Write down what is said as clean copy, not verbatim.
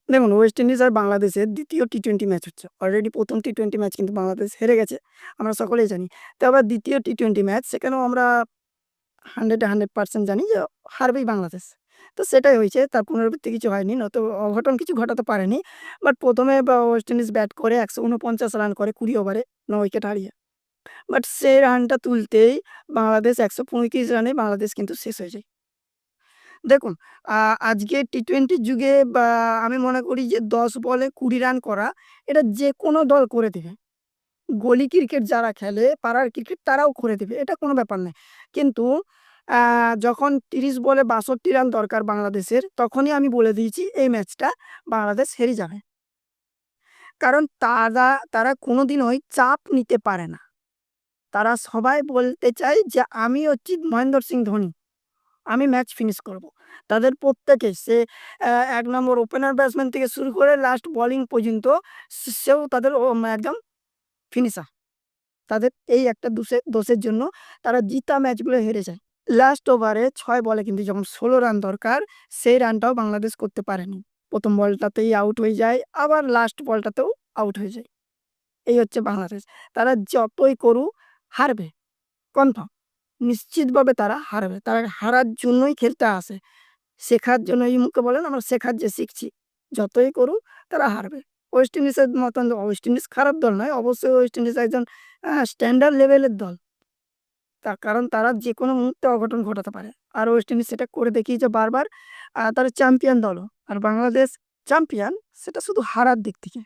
দেখুন, West Indies আর বাংলাদেশের দ্বিতীয় টি-20 ম্যাচ হচ্ছে। অলরেডি ১ম টি-20 ম্যাচ কিন্তু বাংলাদেশ হেরে গেছে। আমরা সকলেই জানি। তো আবার দ্বিতীয় টি-20 ম্যাচ সেখানেও আমরা 100 এ 100% জানি যে হারবেই বাংলাদেশ। তো সেটাই হয়েছে। তার পুনরাবৃত্তি কিছু হয়নি। নয়তো অঘটন কিছু ঘটাতে পারেনি। বাট ১ম এ ওয়েস্ট ইন্ডিজ ব্যাট করে ১৪৯ রান করে ২০ ওভারে ৯ উইকেট হারিয়ে। বাট সেই রানটা তুলতেই বাংলাদেশ ১৩৫ রানে বাংলাদেশ কিন্তু শেষ হয়ে যায়। দেখুন, আ আজকে টি-20 যুগে আমি মনে করি যে ১০ বলে ২০ রান করা এটা যেকোনো দল করে দিবে। গলি ক্রিকেট যারা খেলে, পাড়ার ক্রিকেট তারাও করে দিবে। এটা কোনো ব্যাপার নয়। কিন্তু আ যখন ৩০ বলে ৬২ রান দরকার বাংলাদেশের, তখনই আমি বলে দিয়েছি এই ম্যাচটা বাংলাদেশ হেরে যাবে। কারণ তারা কোনোদিনই চাপ নিতে পারে না। তারা সবাই বলতে চায় যে আমি হচ্ছি মহেন্দ্র সিং ধোনি। আমি ম্যাচ ফিনিশ করব। তাদের প্রত্যেকে সে ১ নম্বর ওপেনার ব্যাটসম্যান থেকে শুরু করে লাস্ট বোলিং পর্যন্ত সেও তাদের একদম ফিনিশার। তাদের এই একটা দোষের জন্য তারা জিতা ম্যাচগুলো হেরে যায়। লাস্ট ওভারে ৬ বলে কিন্তু যখন ১৬ রান দরকার, সেই রানটাও বাংলাদেশ করতে পারেনি। ১ম বলটাতেই আউট হয়ে যায়, আবার লাস্ট বলটাতেও আউট হয়ে যায়। এই হচ্ছে বাংলাদেশ। তারা যতই করুক হারবে, কনফার্ম। নিশ্চিতভাবে তারা হারবে। তারা হারার জন্যই খেলতে আসে। শেখার জন্য এই মুখে বলেন আমরা শেখার যে শিখছি। যতই করুক তারা হারবে। ওয়েস্ট ইন্ডিজের মতন ওয়েস্ট ইন্ডিজ খারাপ দল নয়। অবশ্যই ওয়েস্ট ইন্ডিজ একজন স্ট্যান্ডার্ড লেভেলের দল। তার কারণ তারা যেকোনো মুহূর্তে অঘটন ঘটাতে পারে। আর ওয়েস্ট ইন্ডিজ সেটা করে দেখিয়েছে বারবার। তারা চ্যাম্পিয়ন দলও। আর বাংলাদেশ চ্যাম্পিয়ন সেটা শুধু হারার দিক থেকে।